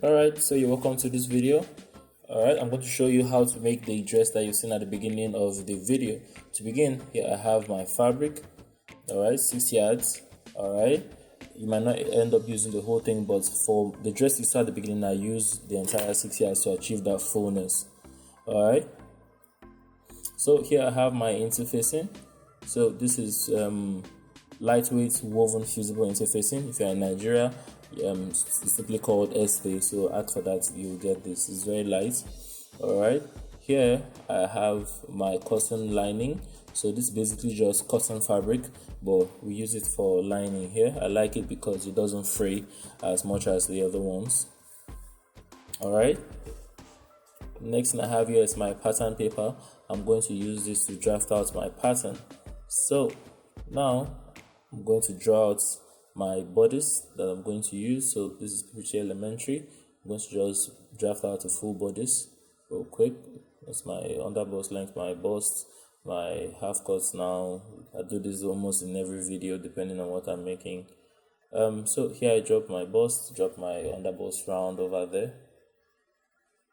Alright, so you're welcome to this video. Alright, I'm going to show you how to make the dress that you've seen at the beginning of the video. To begin, here I have my fabric. Alright, 6 yards. Alright, you might not end up using the whole thing, but for the dress you saw at the beginning, I used the entire 6 yards to achieve that fullness. Alright, so here I have my interfacing. So this is lightweight woven fusible interfacing. If you're in Nigeria, it's simply called Este, so ask for that, you'll get this. It's very light. Alright, here I have my cotton lining. So this is basically just cotton fabric, but we use it for lining here. I like it because it doesn't fray as much as the other ones. Alright, next thing I have here is my pattern paper. I'm going to use this to draft out my pattern. So now I'm going to draw out my bodice that I'm going to use. So this is pretty elementary. I'm going to just draft out a full bodice real quick. That's my under bust length, my bust, my half cuts. Now I do this almost in every video depending on what I'm making. So here I drop my bust, drop my under bust round over there.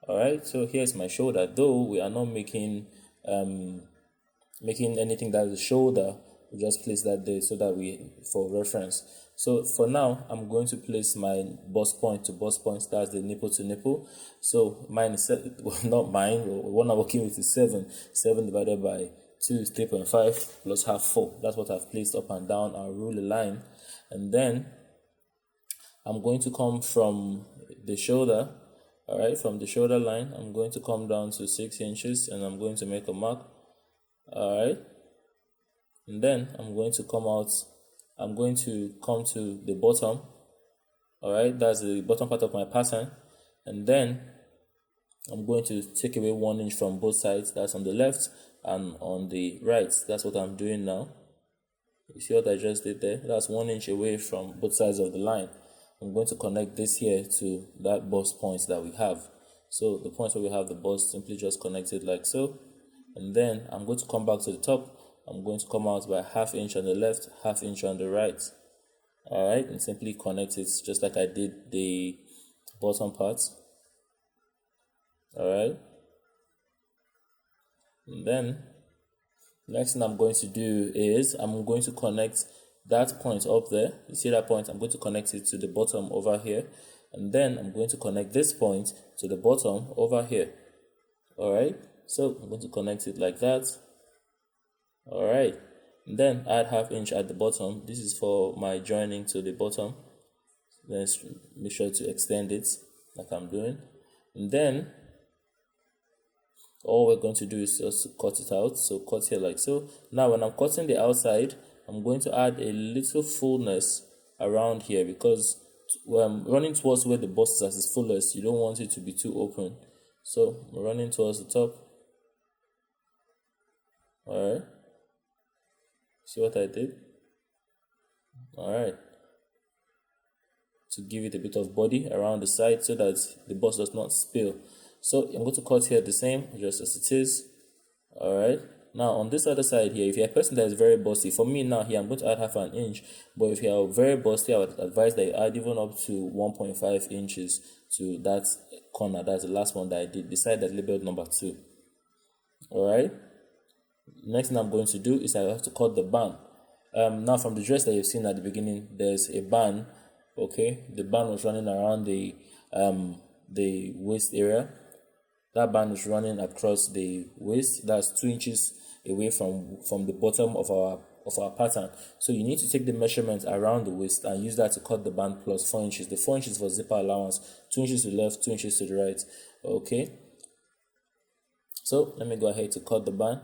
Alright, so here's my shoulder. Though we are not making anything that is shoulder, we just place that there so that we for reference. So for now, I'm going to place my bust point to bust point. That's the nipple to nipple. So mine is not mine. One I'm working with is 7. 7 divided by 2 is 3.5 plus half 4. That's what I've placed up and down. I'll rule a line, and then I'm going to come from the shoulder. All right, from the shoulder line, I'm going to come down to 6 inches, and I'm going to make a mark. All right, and then I'm going to come to the bottom. All right, that's the bottom part of my pattern, and then I'm going to take away 1 inch from both sides. That's on the left and on the right. That's what I'm doing now. You see what I just did there? That's 1 inch away from both sides of the line. I'm going to connect this here to that bust point that we have. So the point where we have the bust, simply just connect it like so. And then I'm going to come back to the top. I'm going to come out by ½ inch on the left, ½ inch on the right. Alright, and simply connect it just like I did the bottom part. Alright. And then next thing I'm going to do is I'm going to connect that point up there. You see that point? I'm going to connect it to the bottom over here, and then I'm going to connect this point to the bottom over here. All right, so I'm going to connect it like that. All right, and then add ½ inch at the bottom. This is for my joining to the bottom. Let's make sure to extend it like I'm doing, and then all we're going to do is just cut it out. So cut here like so. Now when I'm cutting the outside, I'm going to add a little fullness around here, because when I'm running towards where the bust is at its fullest, you don't want it to be too open. So I'm running towards the top. Alright, see what I did? Alright, to give it a bit of body around the side so that the bust does not spill. So I'm going to cut here the same, just as it is. Alright, now on this other side here, if you're a person that is very busty, for me now here I'm going to add ½ an inch, but if you're very busty, I would advise that you add even up to 1.5 inches to that corner. That's the last one that I did, the side that's labeled number 2. Alright, next thing I'm going to do is I have to cut the band. Now from the dress that you've seen at the beginning, there's a band. Okay, the band was running around the waist area. That band is running across the waist. That's 2 inches away from the bottom of our pattern. So you need to take the measurement around the waist and use that to cut the band plus 4 inches. The 4 inches for zipper allowance, 2 inches to the left, 2 inches to the right. Okay, so let me go ahead to cut the band.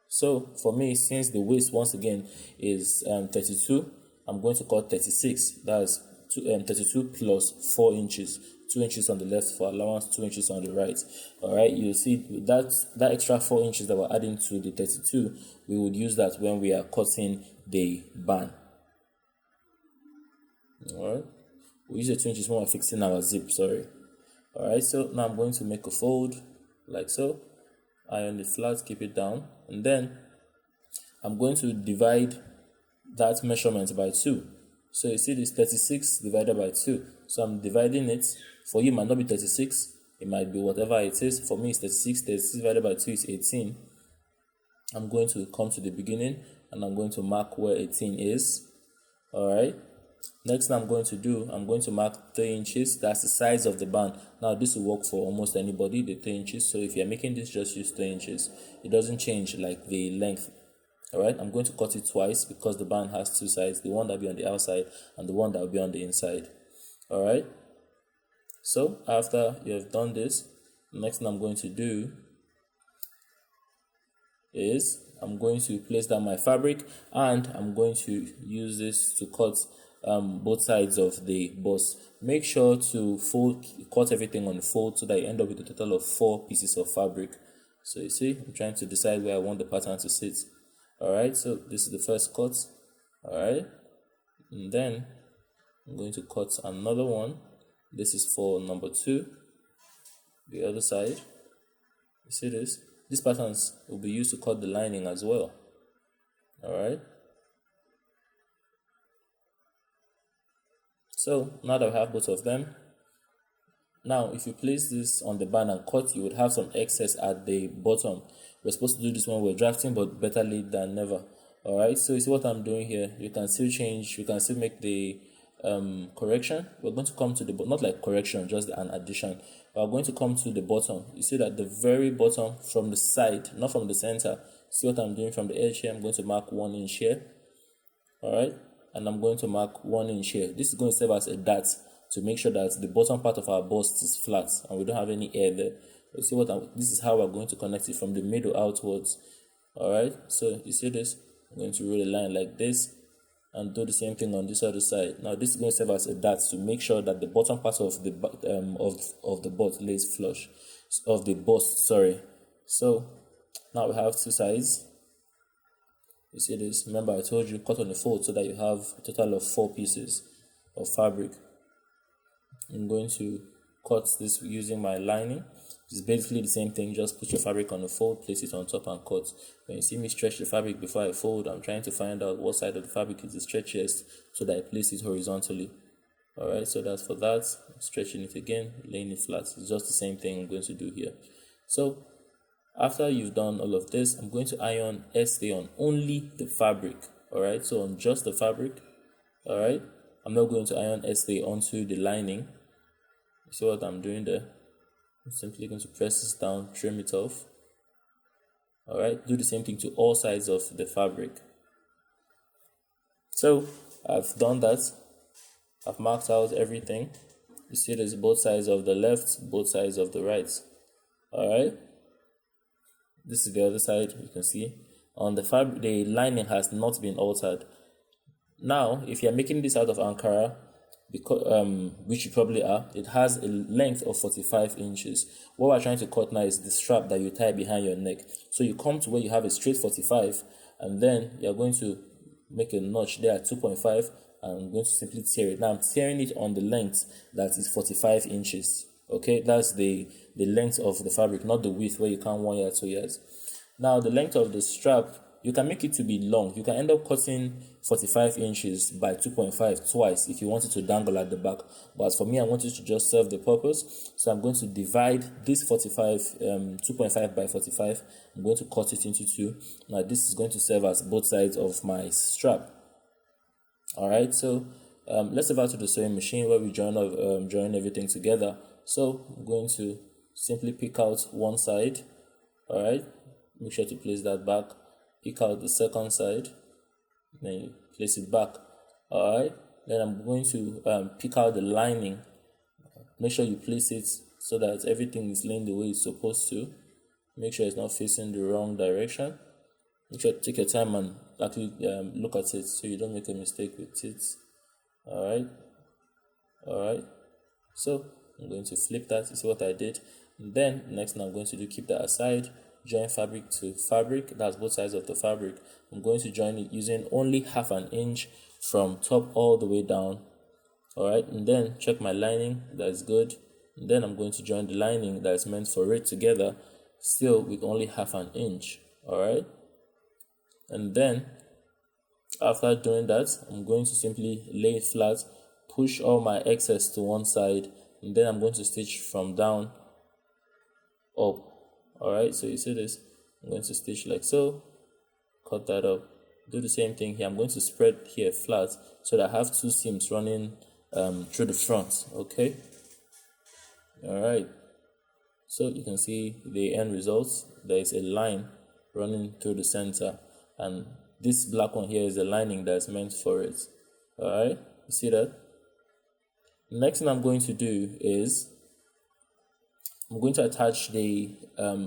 So for me, since the waist once again is 32, I'm going to cut 36. That's 32 plus 4 inches. 2 inches on the left for allowance, 2 inches on the right. All right, you see that extra 4 inches that we're adding to the 32, we would use that when we are cutting the band. All right, we use the 2 inches when we're fixing our zip. Sorry. All right, so now I'm going to make a fold like so. Iron it flat, keep it down, and then I'm going to divide that measurement by 2. So you see this 36 divided by 2. So I'm dividing it. For you, it might not be 36. It might be whatever it is. For me, it's 36. 36 divided by 2 is 18. I'm going to come to the beginning and I'm going to mark where 18 is. Alright. Next thing I'm going to do, I'm going to mark 3 inches. That's the size of the band. Now this will work for almost anybody, the 3 inches. So if you're making this, just use 3 inches. It doesn't change like the length. Alright, I'm going to cut it twice because the band has 2 sides, the one that will be on the outside and the one that will be on the inside. Alright, so after you have done this, the next thing I'm going to do is I'm going to place down my fabric and I'm going to use this to cut both sides of the bust. Make sure to cut everything on the fold so that you end up with a total of 4 pieces of fabric. So you see, I'm trying to decide where I want the pattern to sit. Alright, so this is the first cut. Alright, and then I'm going to cut another one. This is for number 2, the other side. You see this? These patterns will be used to cut the lining as well. Alright, so now that we have both of them, now if you place this on the band and cut, you would have some excess at the bottom. We're supposed to do this when we're drafting, but better late than never. Alright, so you see what I'm doing here. You can still change, you can still make the correction. We're going to come to the not like correction, just an addition. We're going to come to the bottom. You see that the very bottom from the side, not from the center. See what I'm doing from the edge here? I'm going to mark 1 inch here. Alright, and I'm going to mark 1 inch here. This is going to serve as a dart to make sure that the bottom part of our bust is flat and we don't have any air there. You see this is how we're going to connect it from the middle outwards. Alright, so you see this? I'm going to roll a line like this and do the same thing on this other side. Now this is going to serve as a dart to make sure that the bottom part of the bust lays flush, of the bust, sorry. So now we have 2 sides. You see this? Remember I told you cut on the fold so that you have a total of 4 pieces of fabric. I'm going to cut this using my lining. It's basically the same thing, just put your fabric on the fold, place it on top and cut. When you see me stretch the fabric before I fold, I'm trying to find out what side of the fabric is the stretchiest so that I place it horizontally. Alright, so that's for that. I'm stretching it again, laying it flat. It's just the same thing I'm going to do here. So after you've done all of this, I'm going to iron stay on only the fabric. Alright, so on just the fabric. Alright, I'm not going to iron stay onto the lining. You see what I'm doing there? I'm simply going to press this down, trim it off. Alright, do the same thing to all sides of the fabric. So I've done that. I've marked out everything. You see there's both sides of the left, both sides of the right. Alright, this is the other side. You can see on the fabric, the lining has not been altered. Now if you're making this out of Ankara, because which you probably are, it has a length of 45 inches. What we're trying to cut now is the strap that you tie behind your neck. So you come to where you have a straight 45 and then you're going to make a notch there at 2.5 and I'm going to simply tear it. Now I'm tearing it on the length that is 45 inches. Okay, that's the length of the fabric, not the width where you count 1 yard, 2 yards. Now the length of the strap, you can make it to be long. You can end up cutting 45 inches by 2.5 twice if you want it to dangle at the back. But for me, I want it to just serve the purpose. So I'm going to divide this 2.5 by 45. I'm going to cut it into 2. Now this is going to serve as both sides of my strap. Alright, so let's go back to the sewing machine where we join everything together. So I'm going to simply pick out one side. Alright, make sure to place that back. Pick out the second side, then you place it back. Alright, then I'm going to pick out the lining. Make sure you place it so that everything is laying the way it's supposed to. Make sure it's not facing the wrong direction. Make sure to take your time and actually look at it so you don't make a mistake with it. All right. So I'm going to flip that. You see what I did? And then next thing I'm going to do, keep that aside. Join fabric to fabric. That's both sides of the fabric. I'm going to join it using only 1/2 inch from top all the way down. All right, and then check my lining. That's good. And then I'm going to join the lining that's meant for it together, still with only 1/2 inch. All right, and then after doing that, I'm going to simply lay it flat, push all my excess to one side, and then I'm going to stitch from down up. All right, so you see this, I'm going to stitch like so, cut that up, do the same thing here. I'm going to spread here flat so that I have 2 seams running through the front. Okay, all right, so you can see the end results. There is a line running through the center, and this black one here is the lining that's meant for it. All right, you see that? Next thing I'm going to do is I'm going to attach the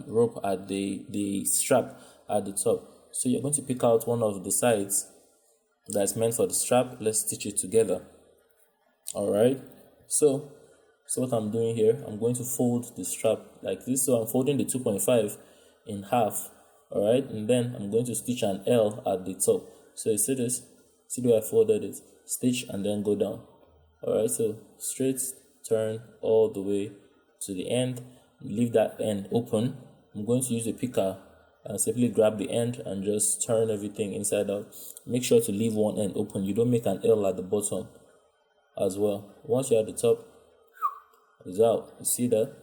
rope at the strap at the top. So you're going to pick out one of the sides that's meant for the strap. Let's stitch it together. All right, so what I'm doing here, I'm going to fold the strap like this. So I'm folding the 2.5 in half. All right, and then I'm going to stitch an L at the top. So you see this, see the way I folded it, stitch and then go down. All right, so straight turn all the way to the end, leave that end open. I'm going to use a picker and simply grab the end and just turn everything inside out. Make sure to leave one end open. You don't make an L at the bottom as well. Once you're at the top, it's out. You see that?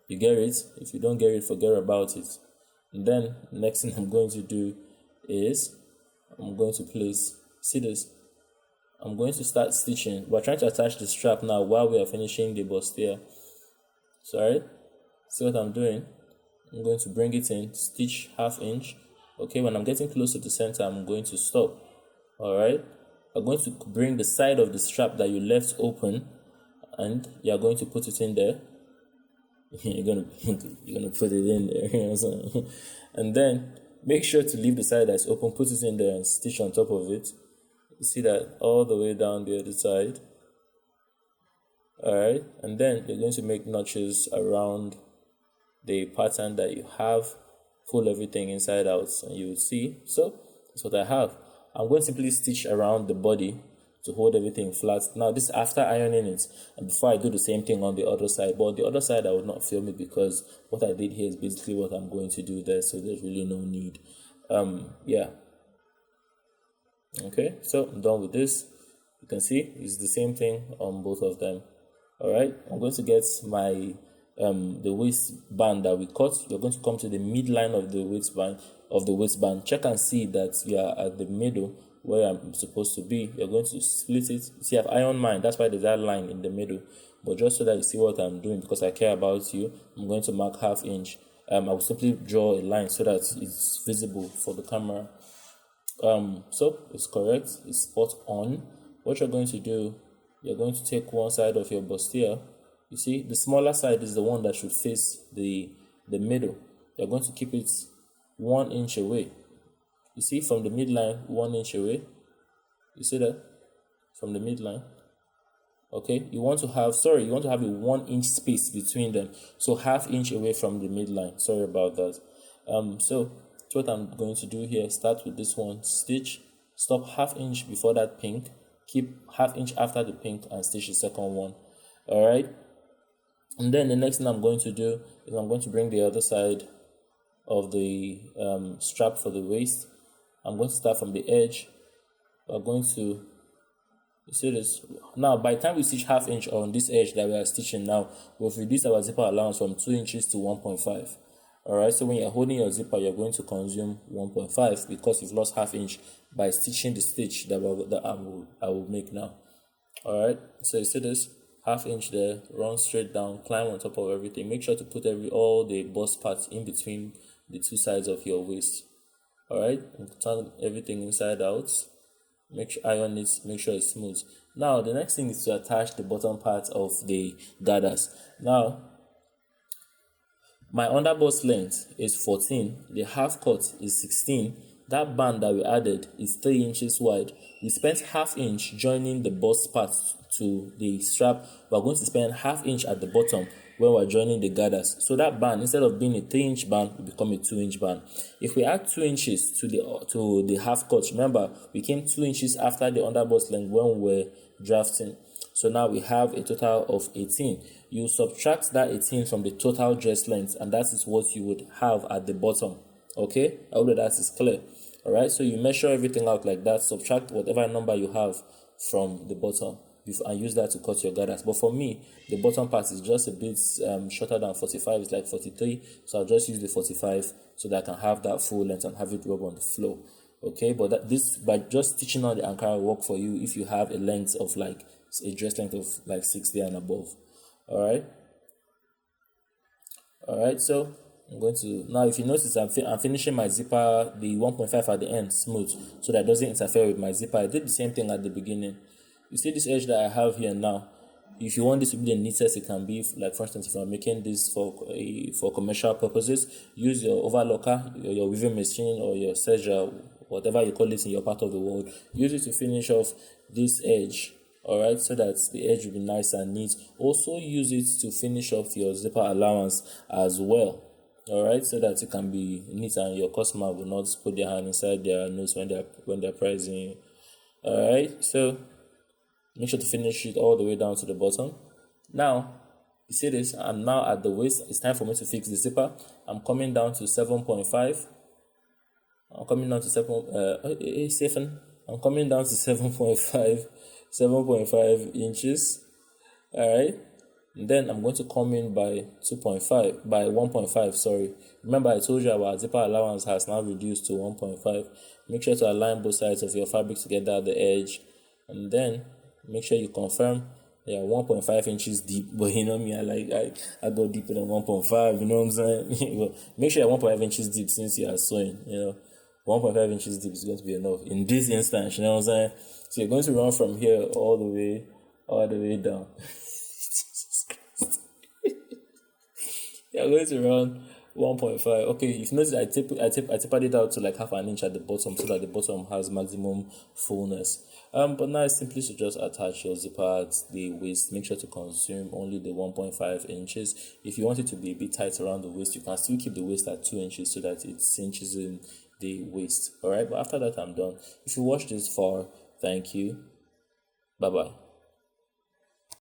You get it? If you don't get it, forget about it. And then next thing I'm going to do is I'm going to place, see this, I'm going to start stitching. We're trying to attach the strap now while we are finishing the bustier. Sorry, see what I'm doing? I'm going to bring it in, stitch 1/2 inch. Okay, when I'm getting close to the center, I'm going to stop. All right, I'm going to bring the side of the strap that you left open, and you're going to put it in there. you're gonna put it in there, you know what I'm saying? And then make sure to leave the side that's open, put it in there, and stitch on top of it. You see that all the way down the other side. All right, and then you're going to make notches around the pattern that you have. Pull everything inside out, and you will see. So that's what I have. I'm going to simply stitch around the body to hold everything flat. Now this is after ironing it, and before I do the same thing on the other side. But the other side I would not film it because what I did here is basically what I'm going to do there, so there's really no need. Yeah. Okay, so I'm done with this. You can see it's the same thing on both of them. All right, I'm going to get my the waistband that we cut. You're going to come to the midline of the waistband. Check and see that you are at the middle where I'm supposed to be. You're going to split it. See, I've ironed mine. That's why there's that line in the middle. But just so that you see what I'm doing, because I care about you, I'm going to mark 1/2 inch. I will simply draw a line so that it's visible for the camera. So it's correct, it's spot on. What you're going to do, you're going to take one side of your bustier. You see, the smaller side is the one that should face the middle. You're going to keep it 1 inch away. You see, from the midline, 1 inch away. You see that? From the midline. Okay, you want to have a 1 inch space between them. So 1/2 inch away from the midline. Sorry about that. So what I'm going to do here, start with this one, stitch, stop 1/2 inch before that pink, keep 1/2 inch after the pink, and stitch the second one. All right, and then the next thing I'm going to do is I'm going to bring the other side of the strap for the waist. I'm going to start from the edge. We're going to, you see this now, by the time we stitch 1/2 inch on this edge that we are stitching now, we've reduced our zipper allowance from 2 inches to 1.5. All right, so when you're holding your zipper, you're going to consume 1.5 because you've lost 1/2 inch by stitching the stitch that I will make now. All right, so you see this 1/2 inch there, run straight down, climb on top of everything. Make sure to put all the bust parts in between the two sides of your waist. All right, and turn everything inside out. Make sure iron it, make sure it's smooth. Now the next thing is to attach the bottom part of the gathers. Now my underbust length is 14, the half cut is 16, that band that we added is 3 inches wide. We spent half inch joining the bust part to the strap. We're going to spend half inch at the bottom when we're joining the gathers. So that band, instead of being a 3-inch band, will become a 2-inch band. If we add 2 inches to the half cut, remember we came 2 inches after the underbust length when we were drafting. So now we have a total of 18. You subtract that 18 from the total dress length, and that is what you would have at the bottom. Okay, I hope that is clear. All right, so you measure everything out like that, subtract whatever number you have from the bottom, and use that to cut your gathers. But for me, the bottom part is just a bit shorter than 45. It's like 43, so I'll just use the 45 so that I can have that full length and have it rub on the floor. Okay, but this, by just stitching on the Ankara, will work for you if you have a length of like a dress length of like 60 and above. All right, so I'm going to, now if you notice, I'm finishing my zipper, the 1.5 at the end, smooth, so that it doesn't interfere with my zipper. I did the same thing at the beginning. You see this edge that I have here now? If you want this to be the neatest it can be, like for instance, if you're making this for commercial purposes, use your overlocker, your weaving machine, or your serger, whatever you call it in your part of the world. Use it to finish off this edge. All right, so that the edge will be nice and neat. Also use it to finish off your zipper allowance as well. All right, so that it can be neat and your customer will not put their hand inside their nose when they're pricing. All right, so make sure to finish it all the way down to the bottom. Now, you see this, I'm now at the waist. It's time for me to fix the zipper. I'm coming down to 7.5. I'm coming down to 7. I'm coming down to 7.5 inches. All right. And then I'm going to come in by 1.5, sorry. Remember I told you our zipper allowance has now reduced to 1.5. Make sure to align both sides of your fabric together at the edge. And then make sure you confirm 1.5 inches deep. But you know me, I go deeper than 1.5, you know what I'm saying? But make sure you're 1.5 inches deep since you are sewing, 1.5 inches deep is going to be enough in this instance, you know what I'm saying? So you're going to run from here all the way down. You're going to run 1.5. Okay, if you notice, I tapered it out to like half an inch at the bottom so that the bottom has maximum fullness. But now it's simply to just attach your zipper at the waist. Make sure to consume only the 1.5 inches. If you want it to be a bit tight around the waist, you can still keep the waist at 2 inches so that it cinches in the waist. All right, but after that, I'm done. If you watched this far, thank you. Bye bye.